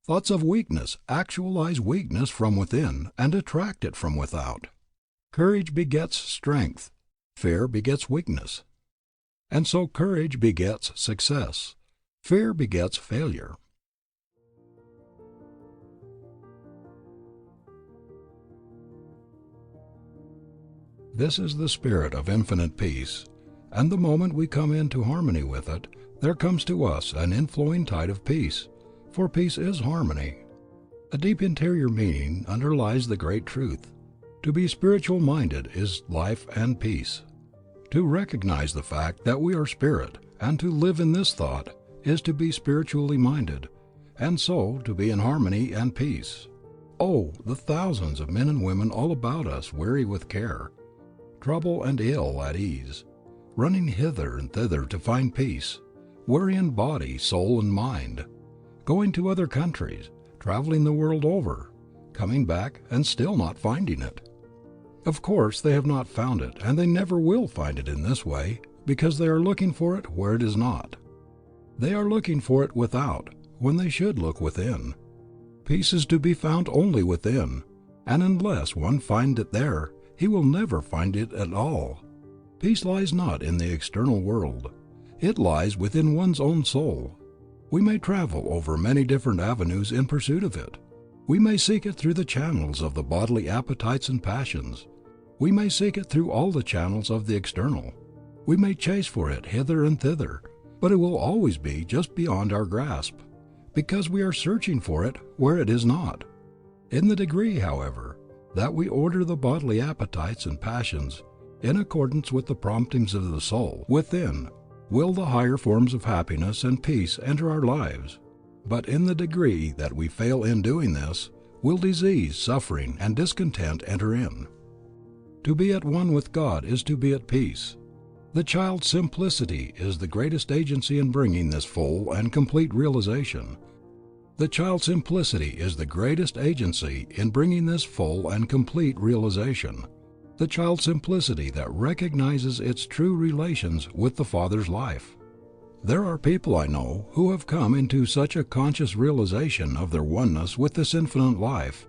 Thoughts of weakness actualize weakness from within and attract it from without. Courage begets strength. Fear begets weakness. And so courage begets success. Fear begets failure. This is the spirit of infinite peace, and the moment we come into harmony with it, there comes to us an inflowing tide of peace, for peace is harmony. A deep interior meaning underlies the great truth. To be spiritual minded is life and peace. To recognize the fact that we are spirit, and to live in this thought, is to be spiritually minded, and so to be in harmony and peace. Oh, the thousands of men and women all about us weary with care, trouble and ill at ease, running hither and thither to find peace, weary in body, soul, and mind, going to other countries, traveling the world over, coming back and still not finding it. Of course they have not found it, and they never will find it in this way, because they are looking for it where it is not. They are looking for it without, when they should look within. Peace is to be found only within, and unless one find it there, he will never find it at all. Peace lies not in the external world. It lies within one's own soul. We may travel over many different avenues in pursuit of it. We may seek it through the channels of the bodily appetites and passions. We may seek it through all the channels of the external. We may chase for it hither and thither, but it will always be just beyond our grasp, because we are searching for it where it is not. In the degree, however, that we order the bodily appetites and passions in accordance with the promptings of the soul within, will the higher forms of happiness and peace enter our lives. But in the degree that we fail in doing this, will disease, suffering, and discontent enter in. To be at one with God is to be at peace. The child's simplicity is the greatest agency in bringing this full and complete realization. The child's simplicity is the greatest agency in bringing this full and complete realization. The child's simplicity that recognizes its true relations with the Father's life. There are people I know who have come into such a conscious realization of their oneness with this infinite life,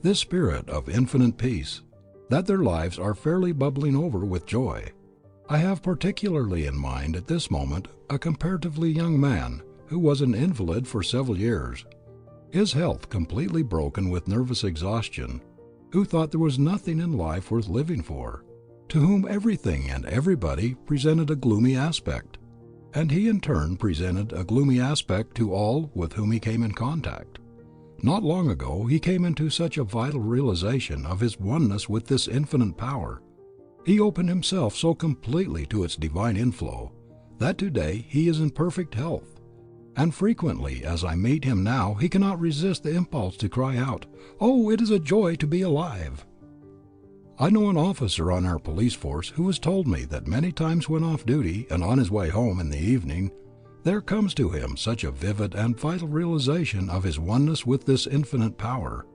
this spirit of infinite peace, that their lives are fairly bubbling over with joy. I have particularly in mind at this moment a comparatively young man who was an invalid for several years, his health completely broken with nervous exhaustion, who thought there was nothing in life worth living for, to whom everything and everybody presented a gloomy aspect, and he in turn presented a gloomy aspect to all with whom he came in contact. Not long ago he came into such a vital realization of his oneness with this infinite power. He opened himself so completely to its divine inflow that today he is in perfect health, and frequently as I meet him now he cannot resist the impulse to cry out, "Oh, it is a joy to be alive!" I know an officer on our police force who has told me that many times when off duty and on his way home in the evening, there comes to him such a vivid and vital realization of his oneness with this infinite power.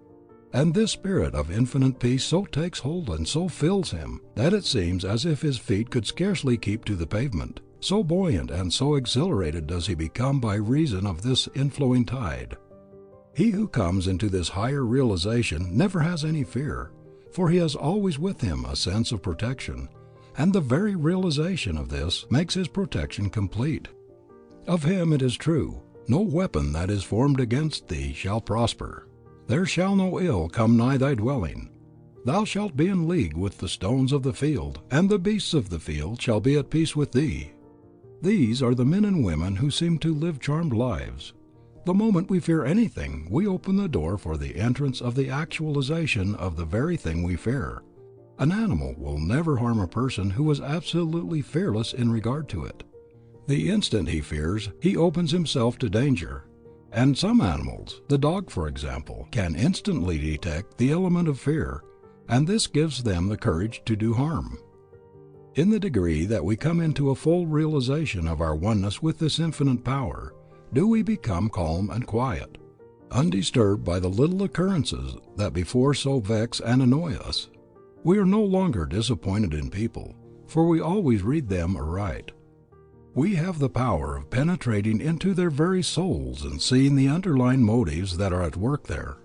And this spirit of infinite peace so takes hold and so fills him that it seems as if his feet could scarcely keep to the pavement. So buoyant and so exhilarated does he become by reason of this inflowing tide. He who comes into this higher realization never has any fear, for he has always with him a sense of protection, and the very realization of this makes his protection complete. Of him it is true, "No weapon that is formed against thee shall prosper. There shall no ill come nigh thy dwelling. Thou shalt be in league with the stones of the field, and the beasts of the field shall be at peace with thee." These are the men and women who seem to live charmed lives. The moment we fear anything, we open the door for the entrance of the actualization of the very thing we fear. An animal will never harm a person who is absolutely fearless in regard to it. The instant he fears, he opens himself to danger. And some animals, the dog for example, can instantly detect the element of fear, and this gives them the courage to do harm. In the degree that we come into a full realization of our oneness with this infinite power, do we become calm and quiet, undisturbed by the little occurrences that before so vex and annoy us. We are no longer disappointed in people, for we always read them aright. We have the power of penetrating into their very souls and seeing the underlying motives that are at work there.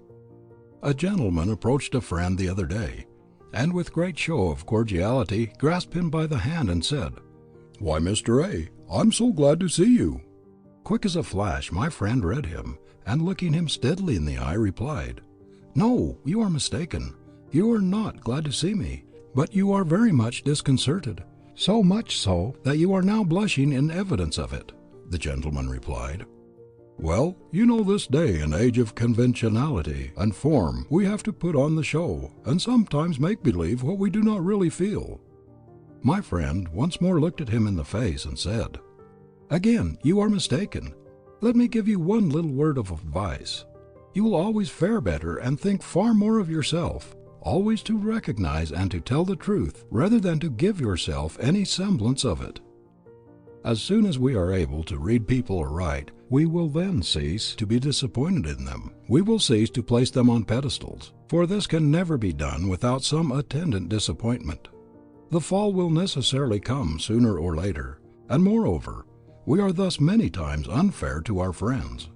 A gentleman approached a friend the other day, and with great show of cordiality grasped him by the hand and said, "Why, Mr. A., I'm so glad to see you." Quick as a flash my friend read him, and looking him steadily in the eye replied, "No, you are mistaken. You are not glad to see me, but you are very much disconcerted, so much so that you are now blushing in evidence of it." The gentleman replied, "Well, you know this day and age of conventionality and form we have to put on the show and sometimes make believe what we do not really feel." My friend once more looked at him in the face and said, "Again, you are mistaken. Let me give you one little word of advice. You will always fare better and think far more of yourself, always to recognize and to tell the truth rather than to give yourself any semblance of it. As soon as we are able to read people aright, we will then cease to be disappointed in them. We will cease to place them on pedestals, for this can never be done without some attendant disappointment. The fall will necessarily come sooner or later, and moreover, we are thus many times unfair to our friends.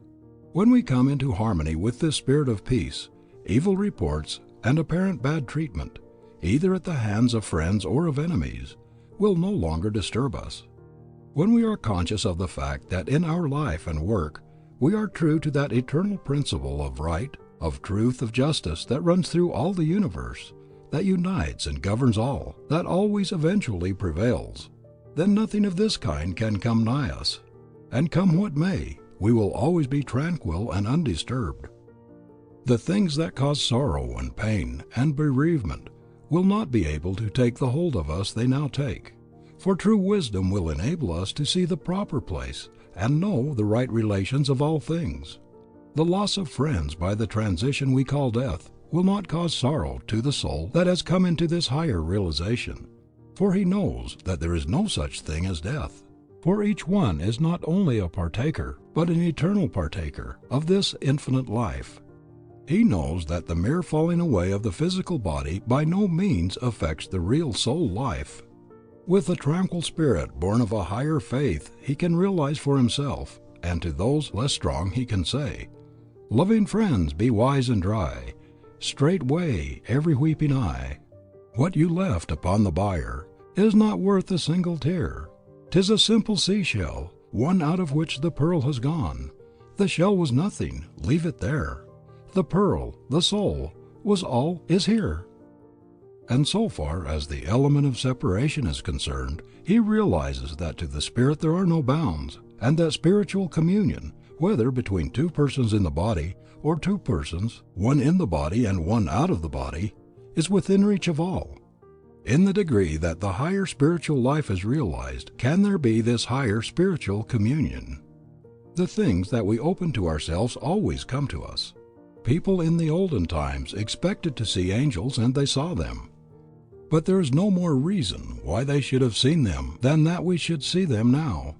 When we come into harmony with this spirit of peace, evil reports and apparent bad treatment, either at the hands of friends or of enemies, will no longer disturb us. When we are conscious of the fact that in our life and work we are true to that eternal principle of right, of truth, of justice that runs through all the universe, that unites and governs all, that always eventually prevails, then nothing of this kind can come nigh us, and come what may, we will always be tranquil and undisturbed. The things that cause sorrow and pain and bereavement will not be able to take the hold of us they now take, for true wisdom will enable us to see the proper place and know the right relations of all things. The loss of friends by the transition we call death will not cause sorrow to the soul that has come into this higher realization, for he knows that there is no such thing as death, for each one is not only a partaker, but an eternal partaker of this infinite life. He knows that the mere falling away of the physical body by no means affects the real soul life. With a tranquil spirit born of a higher faith he can realize for himself, and to those less strong he can say, "Loving friends, be wise and dry, straightway every weeping eye. What you left upon the bier is not worth a single tear. 'Tis a simple seashell, one out of which the pearl has gone. The shell was nothing, leave it there. The pearl, the soul, was all is here." And so far as the element of separation is concerned, he realizes that to the spirit there are no bounds, and that spiritual communion, whether between two persons in the body, or two persons, one in the body and one out of the body, is within reach of all. In the degree that the higher spiritual life is realized, can there be this higher spiritual communion. The things that we open to ourselves always come to us. People in the olden times expected to see angels and they saw them. But there is no more reason why they should have seen them than that we should see them now.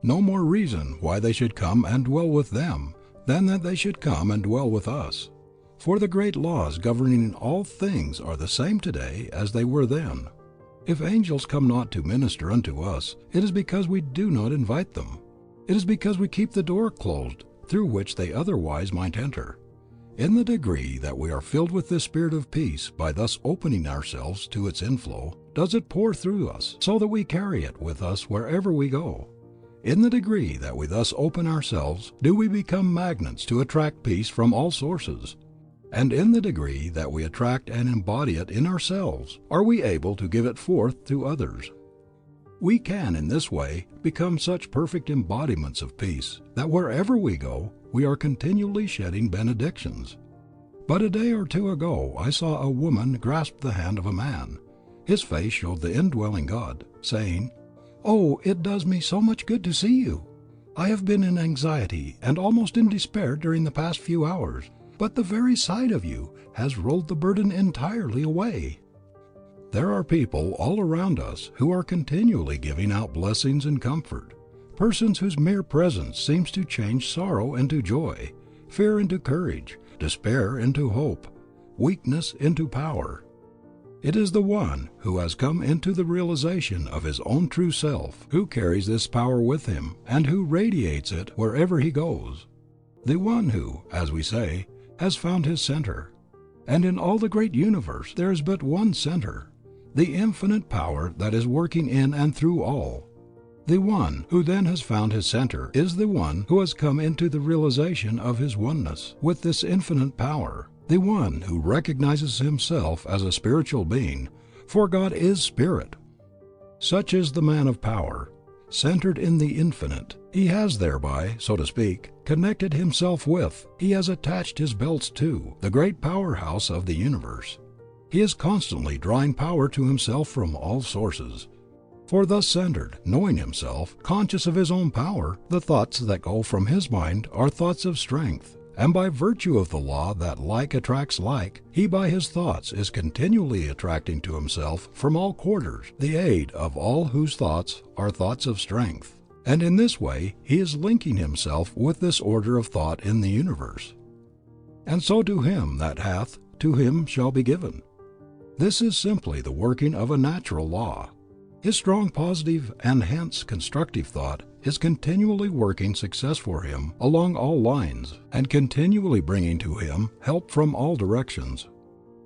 No more reason why they should come and dwell with them than that they should come and dwell with us. For the great laws governing all things are the same today as they were then. If angels come not to minister unto us, it is because we do not invite them. It is because we keep the door closed through which they otherwise might enter. In the degree that we are filled with this spirit of peace by thus opening ourselves to its inflow, does it pour through us so that we carry it with us wherever we go. In the degree that we thus open ourselves do we become magnets to attract peace from all sources. And in the degree that we attract and embody it in ourselves are we able to give it forth to others. We can in this way become such perfect embodiments of peace that wherever we go we are continually shedding benedictions. But a day or two ago I saw a woman grasp the hand of a man. His face showed the indwelling God, saying, "Oh, it does me so much good to see you. I have been in anxiety and almost in despair during the past few hours, but the very sight of you has rolled the burden entirely away." There are people all around us who are continually giving out blessings and comfort, persons whose mere presence seems to change sorrow into joy, fear into courage, despair into hope, weakness into power. It is the one who has come into the realization of his own true self who carries this power with him and who radiates it wherever he goes. The one who, as we say, has found his center. And in all the great universe there is but one center, the infinite power that is working in and through all. The one who then has found his center is the one who has come into the realization of his oneness with this infinite power, the one who recognizes himself as a spiritual being, for God is spirit. Such is the man of power, centered in the infinite. He has thereby, so to speak, connected himself with, he has attached his belts to, the great powerhouse of the universe. He is constantly drawing power to himself from all sources. For thus centered, knowing himself, conscious of his own power, the thoughts that go from his mind are thoughts of strength, and by virtue of the law that like attracts like, he by his thoughts is continually attracting to himself from all quarters the aid of all whose thoughts are thoughts of strength, and in this way he is linking himself with this order of thought in the universe. And so to him that hath, to him shall be given. This is simply the working of a natural law. His strong positive and hence constructive thought is continually working success for him along all lines and continually bringing to him help from all directions.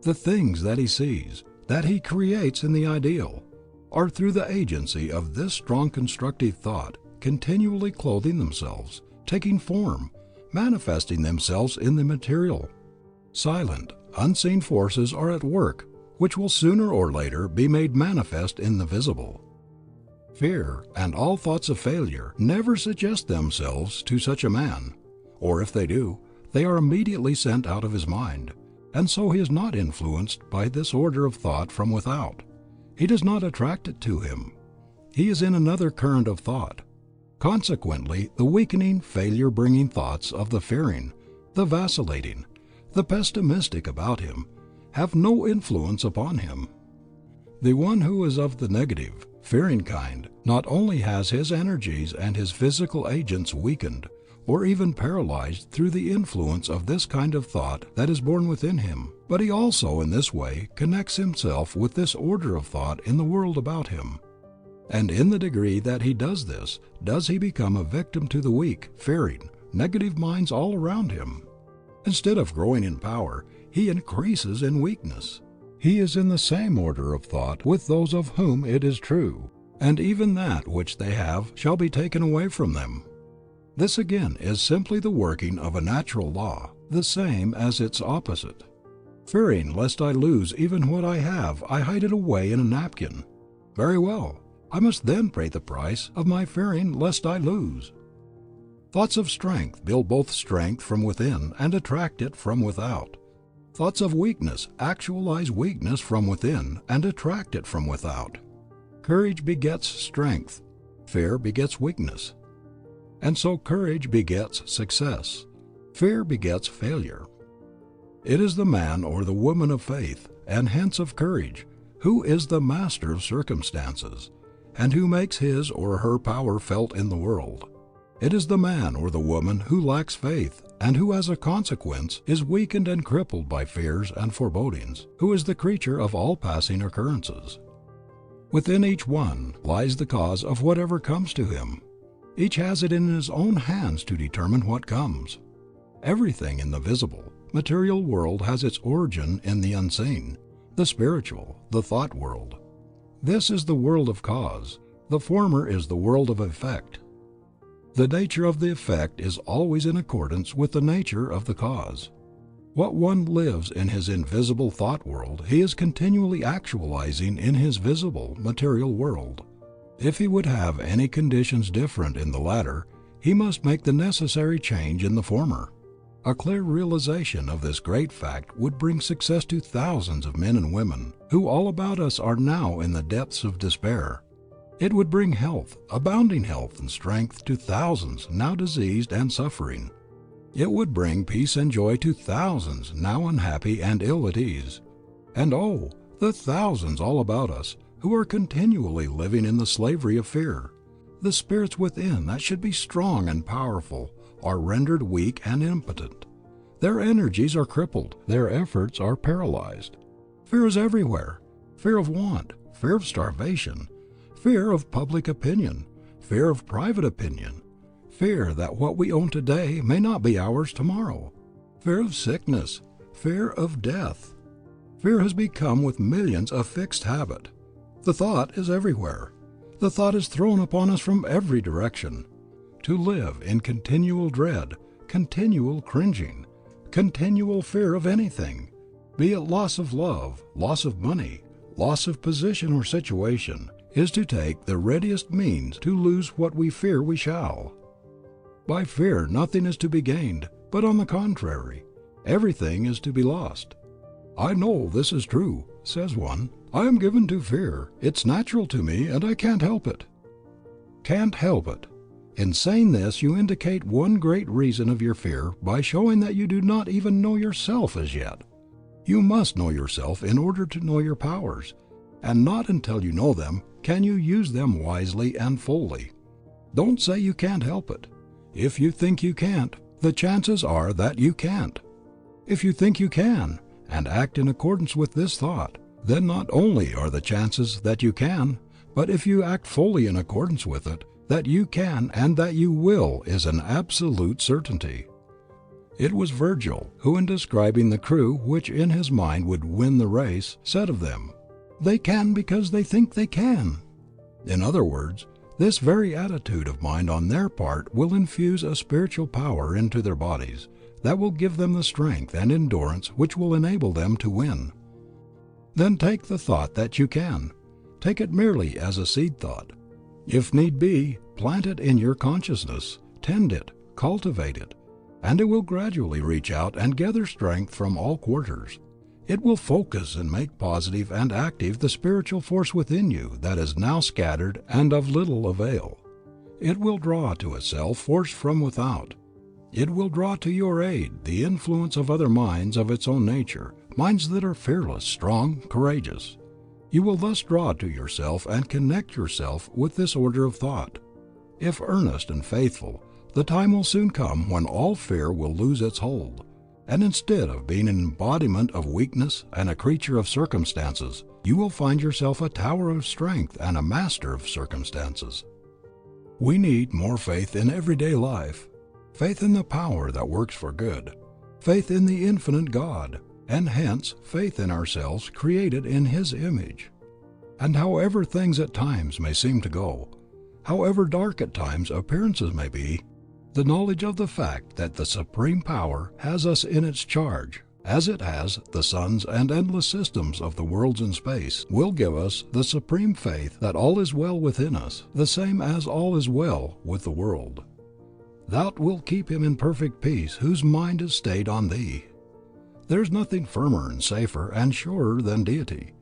The things that he sees, that he creates in the ideal, are through the agency of this strong constructive thought continually clothing themselves, taking form, manifesting themselves in the material. Silent, unseen forces are at work which will sooner or later be made manifest in the visible. Fear and all thoughts of failure never suggest themselves to such a man, or if they do, they are immediately sent out of his mind, and so he is not influenced by this order of thought from without. He does not attract it to him. He is in another current of thought. Consequently, the weakening, failure-bringing thoughts of the fearing, the vacillating, the pessimistic about him, have no influence upon him. The one who is of the negative, fearing kind, not only has his energies and his physical agents weakened, or even paralyzed through the influence of this kind of thought that is born within him, but he also in this way connects himself with this order of thought in the world about him. And in the degree that he does this, does he become a victim to the weak, fearing, negative minds all around him. Instead of growing in power, he increases in weakness. He is in the same order of thought with those of whom it is true, and even that which they have shall be taken away from them. This again is simply the working of a natural law, the same as its opposite. Fearing lest I lose even what I have, I hide it away in a napkin. Very well, I must then pay the price of my fearing lest I lose. Thoughts of strength build both strength from within and attract it from without. Thoughts of weakness actualize weakness from within and attract it from without. Courage begets strength. Fear begets weakness. And so courage begets success. Fear begets failure. It is the man or the woman of faith, and hence of courage, who is the master of circumstances, and who makes his or her power felt in the world. It is the man or the woman who lacks faith, and who as a consequence is weakened and crippled by fears and forebodings, who is the creature of all passing occurrences. Within each one lies the cause of whatever comes to him. Each has it in his own hands to determine what comes. Everything in the visible, material world has its origin in the unseen, the spiritual, the thought world. This is the world of cause. The former is the world of effect. The nature of the effect is always in accordance with the nature of the cause. What one lives in his invisible thought world, he is continually actualizing in his visible, material world. If he would have any conditions different in the latter, he must make the necessary change in the former. A clear realization of this great fact would bring success to thousands of men and women who all about us are now in the depths of despair. It would bring health, abounding health and strength to thousands now diseased and suffering. It would bring peace and joy to thousands now unhappy and ill at ease. And oh, the thousands all about us who are continually living in the slavery of fear. The spirits within that should be strong and powerful are rendered weak and impotent. Their energies are crippled, their efforts are paralyzed. Fear is everywhere. fear of want, fear of starvation, fear of public opinion, fear of private opinion, fear that what we own today may not be ours tomorrow, fear of sickness, fear of death. Fear has become with millions a fixed habit. The thought is everywhere. The thought is thrown upon us from every direction. To live in continual dread, continual cringing, continual fear of anything, be it loss of love, loss of money, loss of position or situation, is to take the readiest means to lose what we fear we shall. By fear nothing is to be gained, but on the contrary, everything is to be lost. "I know this is true," says one. "I am given to fear. It's natural to me and I can't help it." Can't help it. In saying this you indicate one great reason of your fear by showing that you do not even know yourself as yet. You must know yourself in order to know your powers, and not until you know them can you use them wisely and fully. Don't say you can't help it. If you think you can't, the chances are that you can't. If you think you can, and act in accordance with this thought, then not only are the chances that you can, but if you act fully in accordance with it, that you can and that you will is an absolute certainty. It was Virgil who, in describing the crew which in his mind would win the race, said of them, "They can because they think they can." In other words, this very attitude of mind on their part will infuse a spiritual power into their bodies that will give them the strength and endurance which will enable them to win. Then take the thought that you can. Take it merely as a seed thought. If need be, plant it in your consciousness, tend it, cultivate it, and it will gradually reach out and gather strength from all quarters. It will focus and make positive and active the spiritual force within you that is now scattered and of little avail. It will draw to itself force from without. It will draw to your aid the influence of other minds of its own nature, minds that are fearless, strong, courageous. You will thus draw to yourself and connect yourself with this order of thought. If earnest and faithful, the time will soon come when all fear will lose its hold, and instead of being an embodiment of weakness and a creature of circumstances, you will find yourself a tower of strength and a master of circumstances. We need more faith in everyday life. Faith in the power that works for good, faith in the infinite God, and hence faith in ourselves created in His image. And however things at times may seem to go, however dark at times appearances may be, the knowledge of the fact that the Supreme Power has us in its charge, as it has the suns and endless systems of the worlds in space, will give us the supreme faith that all is well within us, the same as all is well with the world. Thou wilt keep him in perfect peace whose mind is stayed on thee. There is nothing firmer and safer and surer than Deity.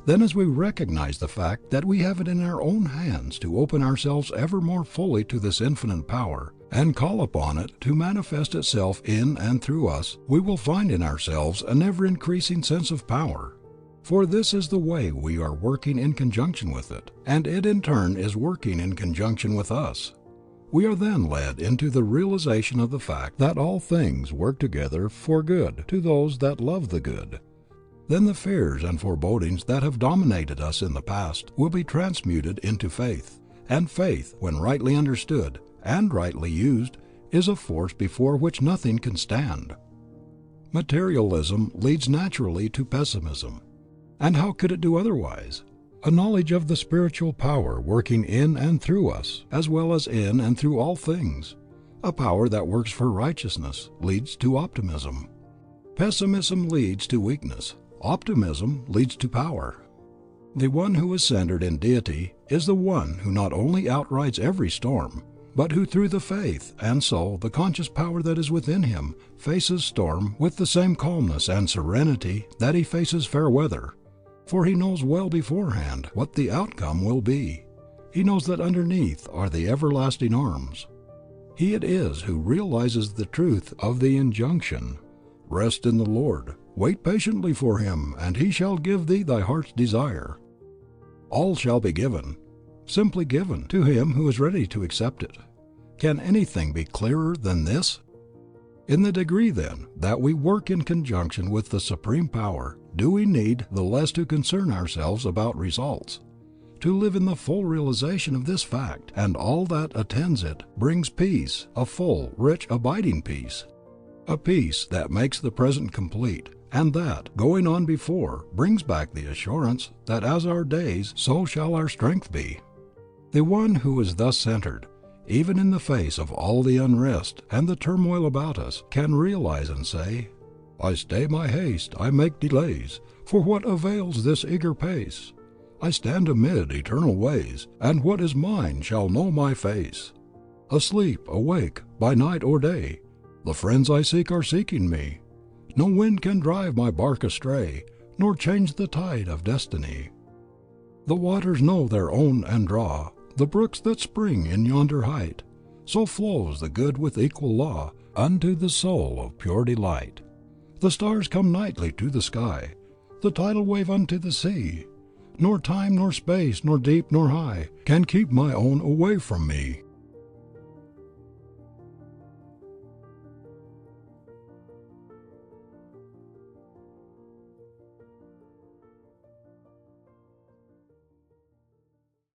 Then as we recognize the fact that we have it in our own hands to open ourselves ever more fully to this infinite power, and call upon it to manifest itself in and through us, we will find in ourselves an ever-increasing sense of power. For this is the way we are working in conjunction with it, and it in turn is working in conjunction with us. We are then led into the realization of the fact that all things work together for good to those that love the good. Then the fears and forebodings that have dominated us in the past will be transmuted into faith, and faith, when rightly understood and rightly used, is a force before which nothing can stand. Materialism leads naturally to pessimism. And how could it do otherwise? A knowledge of the spiritual power working in and through us, as well as in and through all things, a power that works for righteousness, leads to optimism. Pessimism leads to weakness. Optimism leads to power. The one who is centered in Deity is the one who not only outrides every storm, but who through the faith and so the conscious power that is within him faces storm with the same calmness and serenity that he faces fair weather. For he knows well beforehand what the outcome will be. He knows that underneath are the everlasting arms. He it is who realizes the truth of the injunction, "Rest in the Lord, wait patiently for Him, and He shall give thee thy heart's desire." All shall be given, simply given, to him who is ready to accept it. Can anything be clearer than this? In the degree, then, that we work in conjunction with the Supreme Power, do we need the less to concern ourselves about results. To live in the full realization of this fact, and all that attends it, brings peace, a full, rich, abiding peace. A peace that makes the present complete, and that, going on before, brings back the assurance that as our days, so shall our strength be. The one who is thus centered, even in the face of all the unrest and the turmoil about us, can realize and say, "I stay my haste, I make delays, for what avails this eager pace? I stand amid eternal ways, and what is mine shall know my face. Asleep, awake, by night or day, the friends I seek are seeking me. No wind can drive my bark astray, nor change the tide of destiny. The waters know their own and draw, the brooks that spring in yonder height. So flows the good with equal law, unto the soul of pure delight. The stars come nightly to the sky, the tidal wave unto the sea. Nor time, nor space, nor deep, nor high, can keep my own away from me.